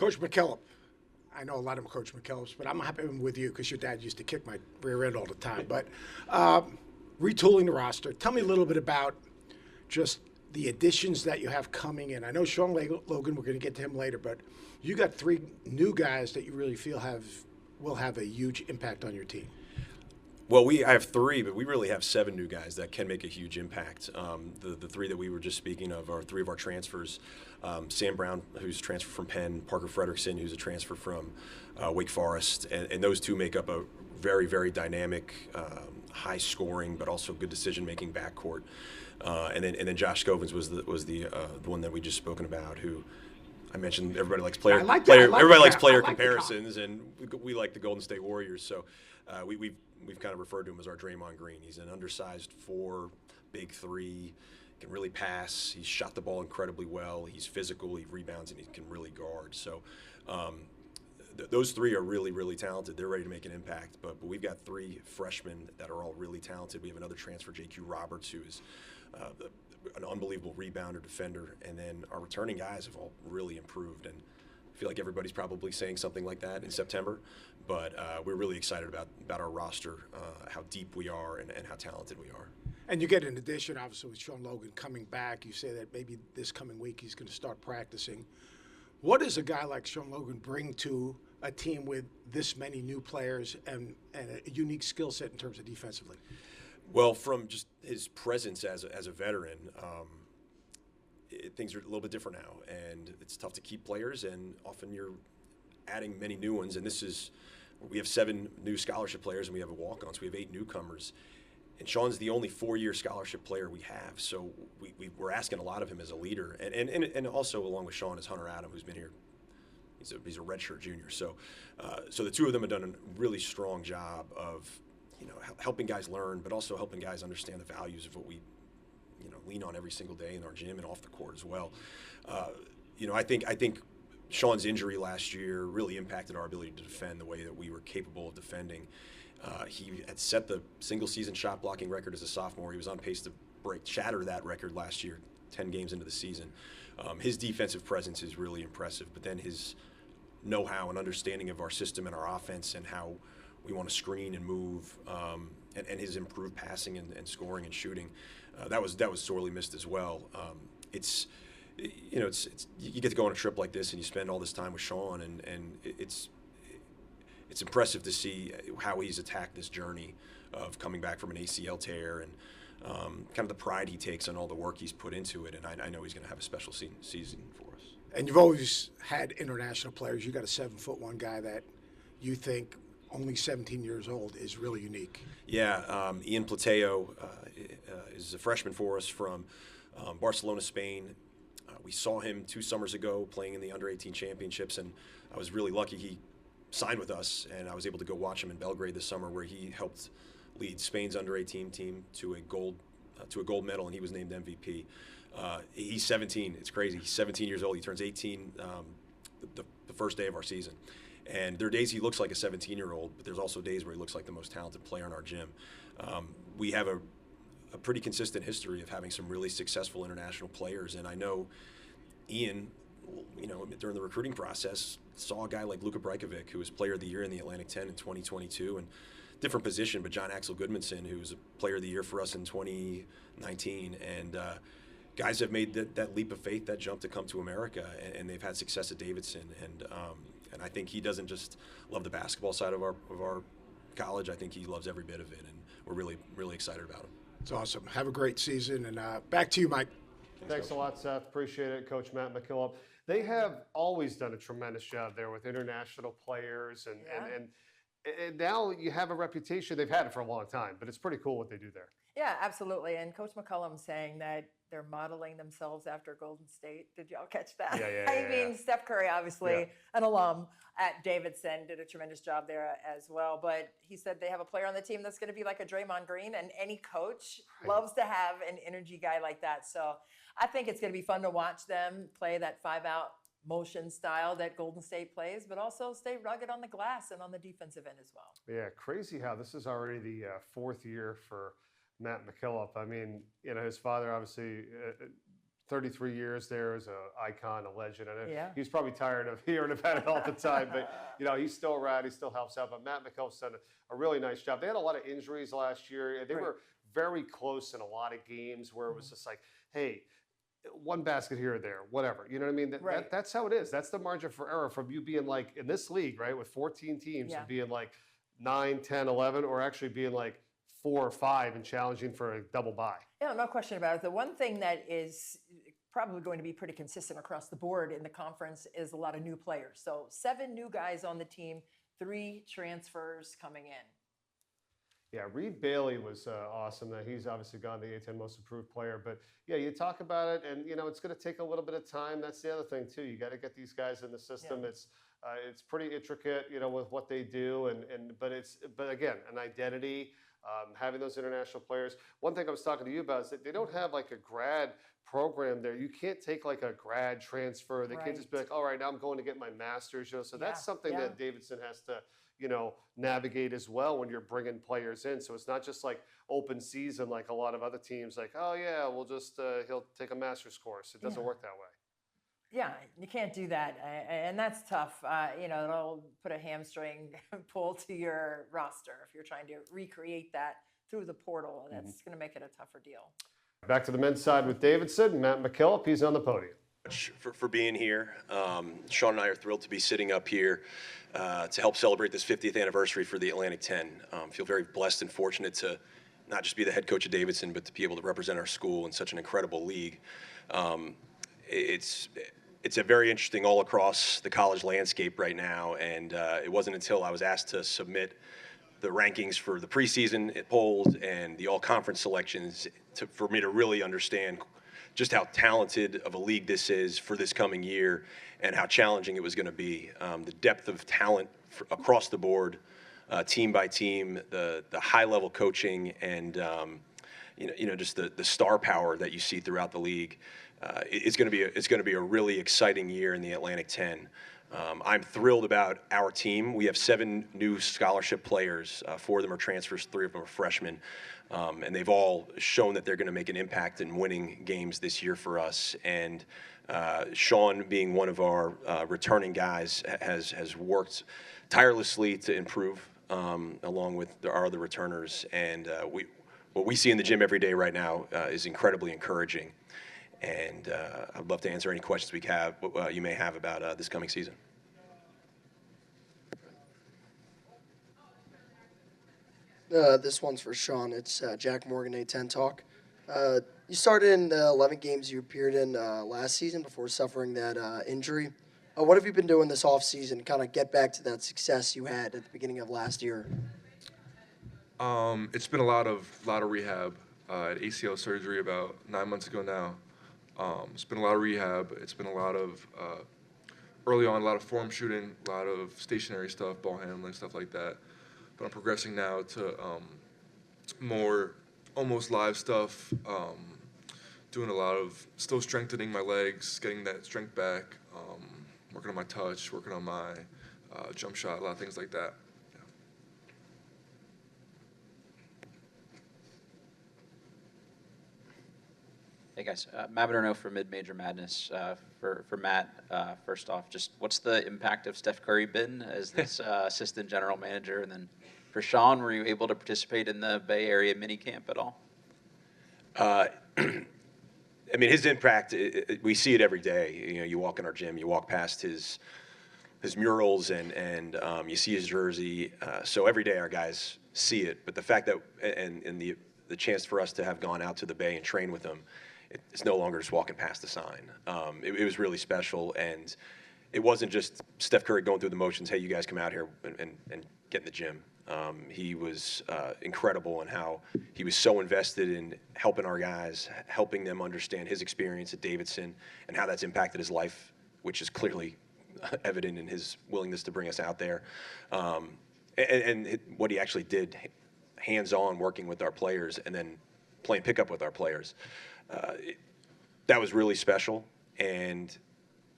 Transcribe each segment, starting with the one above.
Coach McKillop. I know a lot of Coach McKillops, but I'm happy I'm with you because your dad used to kick my rear end all the time. But retooling the roster. Tell me a little bit about just the additions that you have coming in. I know Sean Logan, we're going to get to him later, but you got 3 new guys that you really feel will have a huge impact on your team. Well, I have 3, but we really have 7 new guys that can make a huge impact. The 3 that we were just speaking of are 3 of our transfers. Sam Brown, who's transferred from Penn, Parker Frederickson, who's a transfer from Wake Forest, and those 2 make up a very, very dynamic, high-scoring, but also good decision-making backcourt. And then Josh Scovens was the one that we just spoken about, who I mentioned. Everybody likes player comparisons, and we like the Golden State Warriors. So we've kind of referred to him as our Draymond Green. He's an undersized 4, big 3, can really pass. He's shot the ball incredibly well. He's physical. He rebounds, and he can really guard. So those 3 are really, really talented. They're ready to make an impact. But we've got 3 freshmen that are all really talented. We have another transfer, J.Q. Roberts, who is an unbelievable rebounder, defender. And then our returning guys have all really improved. And I feel like everybody's probably saying something like that in September. But we're really excited about our roster, how deep we are, and how talented we are. And you get an addition, obviously, with Sean Logan coming back. You say that maybe this coming week he's going to start practicing. What does a guy like Sean Logan bring to a team with this many new players and a unique skill set in terms of defensively? Well, from just his presence as a veteran, things are a little bit different now, and it's tough to keep players, and often you're adding many new ones. And we have 7 new scholarship players, and we have a walk-on, so we have 8 newcomers. And Sean's the only 4-year scholarship player we have, so we're asking a lot of him as a leader. And also along with Sean is Hunter Adam, who's been here. He's a redshirt junior. So the 2 of them have done a really strong job of helping guys learn, but also helping guys understand the values of what we lean on every single day in our gym and off the court as well. I think Sean's injury last year really impacted our ability to defend the way that we were capable of defending. He had set the single-season shot blocking record as a sophomore. He was on pace to shatter that record last year, 10 games into the season. His defensive presence is really impressive, but then his know-how and understanding of our system and our offense and how we want to screen and move, and his improved passing and scoring and shooting, that was sorely missed as well. You get to go on a trip like this and you spend all this time with Sean, and it's impressive to see how he's attacked this journey of coming back from an ACL tear and kind of the pride he takes on all the work he's put into it. And I know he's going to have a special season for us. And you've always had international players. You got a 7'1" guy that you think only 17 years old is really unique. Yeah, Ian Plateo is a freshman for us from Barcelona, Spain. We saw him 2 summers ago playing in the under-18 championships, and I was really lucky he signed with us, and I was able to go watch him in Belgrade this summer, where he helped lead Spain's under-18 team to a gold medal, and he was named MVP. He's 17. It's crazy. He's 17 years old. He turns 18 the first day of our season. And there are days he looks like a 17-year-old, but there's also days where he looks like the most talented player in our gym. We have a pretty consistent history of having some really successful international players, and I know Ian, during the recruiting process, saw a guy like Luka Brajkovic, who was Player of the Year in the Atlantic 10 in 2022, and different position, but John Axel Goodmanson, who was a Player of the Year for us in 2019, and guys have made that leap of faith, that jump to come to America, and they've had success at Davidson, and I think he doesn't just love the basketball side of our college. I think he loves every bit of it, and we're really, really excited about him. It's awesome. Have a great season, and back to you, Mike. Thanks a lot, Seth. Appreciate it, Coach Matt McKillop. They have always done a tremendous job there with international players, and now you have a reputation. They've had it for a long time, but it's pretty cool what they do there. Yeah, absolutely. And Coach McCollum saying that they're modeling themselves after Golden State. Did y'all catch that? Yeah. I mean, Steph Curry, obviously an alum at Davidson, did a tremendous job there as well. But he said they have a player on the team that's going to be like a Draymond Green, and any coach loves to have an energy guy like that. So I think it's going to be fun to watch them play that 5-out motion style that Golden State plays, but also stay rugged on the glass and on the defensive end as well. Yeah, crazy how this is already the 4th year for Matt McKillop. I mean, his father obviously 33 years there as an icon, a legend. And Yeah. he's probably tired of hearing about it all the time, but he's still around. He still helps out. But Matt McKillop's done a really nice job. They had a lot of injuries last year. They were very close in a lot of games where it was just like, hey, one basket here or there, whatever. You know what I mean? That's how it is. That's the margin for error from you being like in this league, right, with 14 teams and being like 9, 10, 11, or actually being like 4 or 5 and challenging for a double bye. Yeah, no question about it. The one thing that is probably going to be pretty consistent across the board in the conference is a lot of new players. So 7 new guys on the team, 3 transfers coming in. Yeah, Reed Bailey was awesome. That he's obviously gone the A10 Most Improved Player. But yeah, you talk about it, and it's going to take a little bit of time. That's the other thing too. You got to get these guys in the system. Yeah. It's pretty intricate, with what they do, but again, an identity. Having those international players. One thing I was talking to you about is that they don't have like a grad program there. You can't take like a grad transfer. They can't just be like, all right, now I'm going to get my master's. So that's something that Davidson has to, navigate as well when you're bringing players in. So it's not just like open season like a lot of other teams. Like, oh yeah, we'll just he'll take a master's course. It doesn't work that way. Yeah, you can't do that, and that's tough. It'll put a hamstring pull to your roster if you're trying to recreate that through the portal. That's going to make it a tougher deal. Back to the men's side with Davidson. Matt McKillop, he's on the podium. For being here. Sean and I are thrilled to be sitting up here to help celebrate this 50th anniversary for the Atlantic 10. Feel very blessed and fortunate to not just be the head coach of Davidson, but to be able to represent our school in such an incredible league. It's a very interesting all across the college landscape right now, and it wasn't until I was asked to submit the rankings for the preseason polls and the all-conference selections for me to really understand just how talented of a league this is for this coming year and how challenging it was going to be. The depth of talent across the board, team by team, the high-level coaching, and just the star power that you see throughout the league. It's going to be a really exciting year in the Atlantic 10. I'm thrilled about our team. We have 7 new scholarship players. 4 of them are transfers, 3 of them are freshmen, and they've all shown that they're going to make an impact in winning games this year for us. And Sean, being one of our returning guys, has worked tirelessly to improve along with our other returners. And what we see in the gym every day right now is incredibly encouraging. And I'd love to answer any questions you may have about this coming season. This one's for Sean. It's Jack Morgan, A10 Talk. You started in the 11 games you appeared in last season before suffering that injury. What have you been doing this offseason to kind of get back to that success you had at the beginning of last year? It's been a lot of rehab. I had ACL surgery about 9 months ago now. It's been a lot of rehab. It's been a lot of, early on, a lot of form shooting, a lot of stationary stuff, ball handling, stuff like that. But I'm progressing now to more almost live stuff, doing a lot of still strengthening my legs, getting that strength back, working on my touch, working on my jump shot, a lot of things like that. Hey guys, Matt Bernardo for Mid-Major Madness. For Matt, first off, just what's the impact of Steph Curry been as this assistant general manager? And then for Sean, were you able to participate in the Bay Area minicamp at all? I mean, his impact, we see it every day. You walk in our gym, you walk past his murals, and you see his jersey. So every day our guys see it. But the fact that, and the chance for us to have gone out to the Bay and train with him, it's no longer just walking past the sign. It was really special, and it wasn't just Steph Curry going through the motions, hey, you guys come out here and get in the gym. He was incredible in how he was so invested in helping our guys, helping them understand his experience at Davidson and how that's impacted his life, which is clearly evident in his willingness to bring us out there. And what he actually did hands-on working with our players and then playing pickup with our players. That was really special. And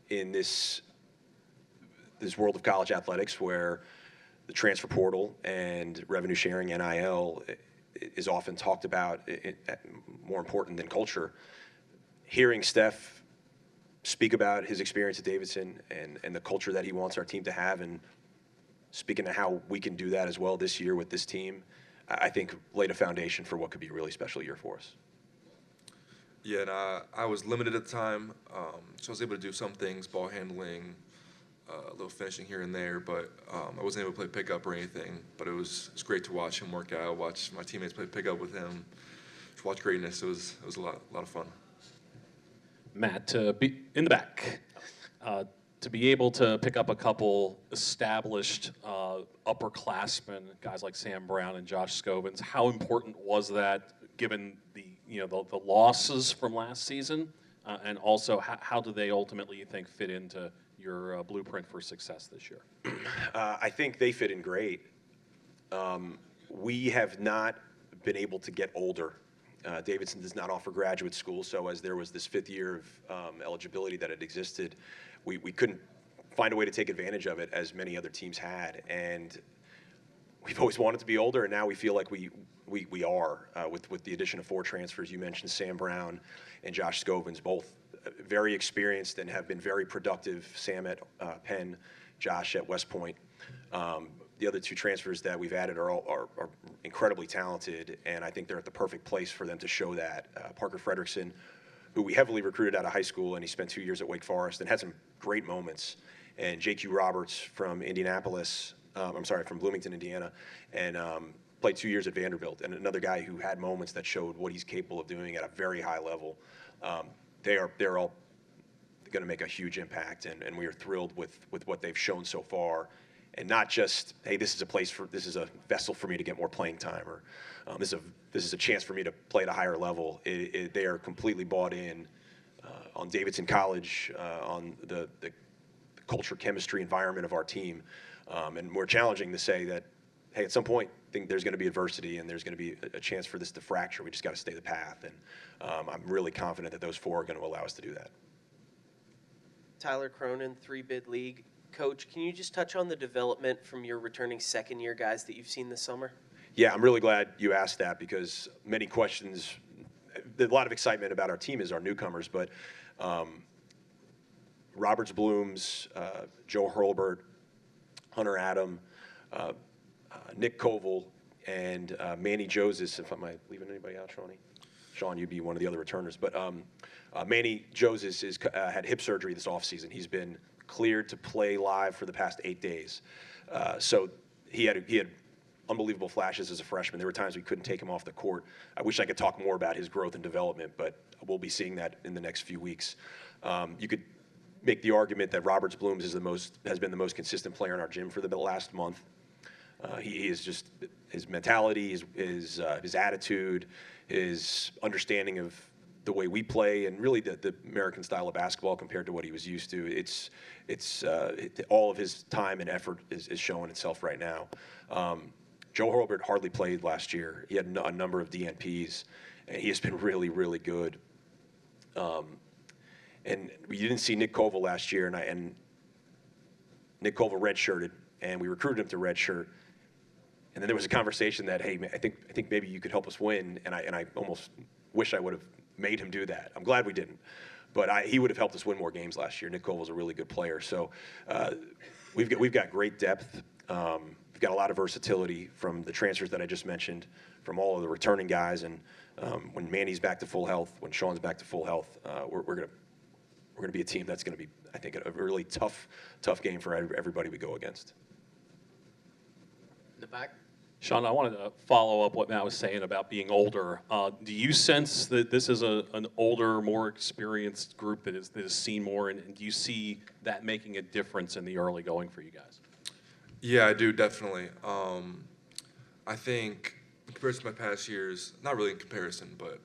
in this world of college athletics where the transfer portal and revenue sharing, NIL, is often talked about more important than culture, hearing Steph speak about his experience at Davidson and the culture that he wants our team to have, and speaking to how we can do that as well this year with this team, I think laid a foundation for what could be a really special year for us. Yeah, and I was limited at the time, so I was able to do some things, ball handling, a little finishing here and there, but I wasn't able to play pickup or anything. But it was great to watch him work out, watch my teammates play pickup with him, just watch greatness. It was a lot of fun. Matt, to be in the back, to be able to pick up a couple established upperclassmen, guys like Sam Brown and Josh Scobins, how important was that given the the losses from last season, and also how do they ultimately, you think, fit into your blueprint for success this year? I think they fit in great. We have not been able to get older. Davidson does not offer graduate school, so as there was this 5th year of eligibility that had existed, we couldn't find a way to take advantage of it as many other teams had. And we've always wanted to be older, and now we feel like we are with the addition of 4 transfers. You mentioned Sam Brown and Josh Scobins, both very experienced and have been very productive. Sam at Penn, Josh at West Point. The other 2 transfers that we've added are incredibly talented, and I think they're at the perfect place for them to show that. Parker Frederickson, who we heavily recruited out of high school, and he spent 2 years at Wake Forest and had some great moments. And JQ Roberts from Indianapolis, from Bloomington, Indiana, and played 2 years at Vanderbilt. And another guy who had moments that showed what he's capable of doing at a very high level. They're all going to make a huge impact, and we are thrilled with what they've shown so far. And not just, hey, this is a vessel for me to get more playing time, or this is a chance for me to play at a higher level. They are completely bought in on Davidson College, on the culture, chemistry, environment of our team. And we're challenging to say that, hey, at some point, I think there's going to be adversity and there's going to be a chance for this to fracture. We just got to stay the path. And I'm really confident that those 4 are going to allow us to do that. Tyler Cronin, 3-bid league. Coach, can you just touch on the development from your returning second-year guys that you've seen this summer? Yeah, I'm really glad you asked that, because many questions, a lot of excitement about our team is our newcomers, but Roberts Blooms, Joe Hurlbert, Hunter Adam, Nick Koval, and Manny Joseph. If am I leaving anybody out, Shawnee? Sean, you'd be one of the other returners. But Manny Joseph had hip surgery this offseason. He's been cleared to play live for the past 8 days. So he had unbelievable flashes as a freshman. There were times we couldn't take him off the court. I wish I could talk more about his growth and development, but we'll be seeing that in the next few weeks. You could make the argument that Roberts Blooms has been the most consistent player in our gym for the last month. He is just, his mentality, his attitude, his understanding of the way we play, and really the American style of basketball compared to what he was used to. All of his time and effort is showing itself right now. Joe Hurlbert hardly played last year. He had a number of DNPs, and he has been really, really good. And you didn't see Nick Koval last year, and Nick Koval redshirted, and we recruited him to redshirt. And then there was a conversation that, hey, I think maybe you could help us win, and I almost wish I would have made him do that. I'm glad we didn't, but he would have helped us win more games last year. Nick Koval's a really good player, so we've got great depth. We've got a lot of versatility from the transfers that I just mentioned, from all of the returning guys, and when Manny's back to full health, when Sean's back to full health, we're gonna be a team that's gonna be, I think, a really tough game for everybody we go against. In the back. Sean, I wanted to follow up what Matt was saying about being older. Do you sense that this is an older, more experienced group that has seen more, and do you see that making a difference in the early going for you guys? Yeah, I do, definitely. I think in comparison to my past years, not really in comparison, but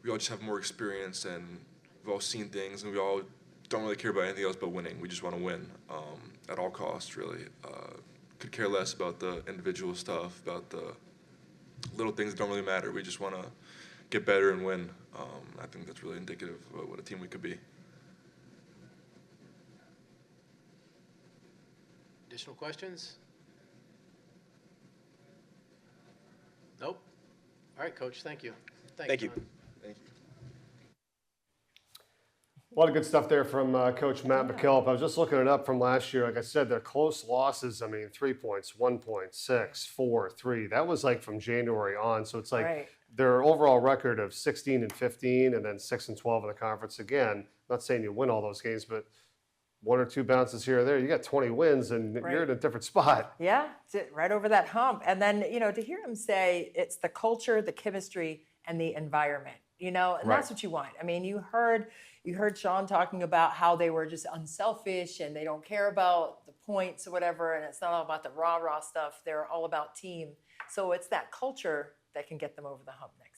we all just have more experience, and we've all seen things, and we all don't really care about anything else but winning. We just want to win at all costs, really. Could care less about the individual stuff, about the little things that don't really matter. We just want to get better and win. I think that's really indicative of what a team we could be. Additional questions? Nope. All right, Coach. Thank you. Thank you. Sean. Thank you. A lot of good stuff there from Coach Matt McKillop. I was just looking it up from last year. Like I said, their close losses, I mean, 3 points, 1 point, 6, 4, 3. That was like from January on. So it's like Right. their overall record of 16-15 and then 6-12 in the conference. Again, not saying you win all those games, but 1 or 2 bounces here or there, you got 20 wins and you're in a different spot. Yeah, right over that hump. And then, to hear him say it's the culture, the chemistry, and the environment, and that's what you want. I mean, you heard Sean talking about how they were just unselfish and they don't care about the points or whatever, and it's not all about the rah-rah stuff. They're all about team. So it's that culture that can get them over the hump next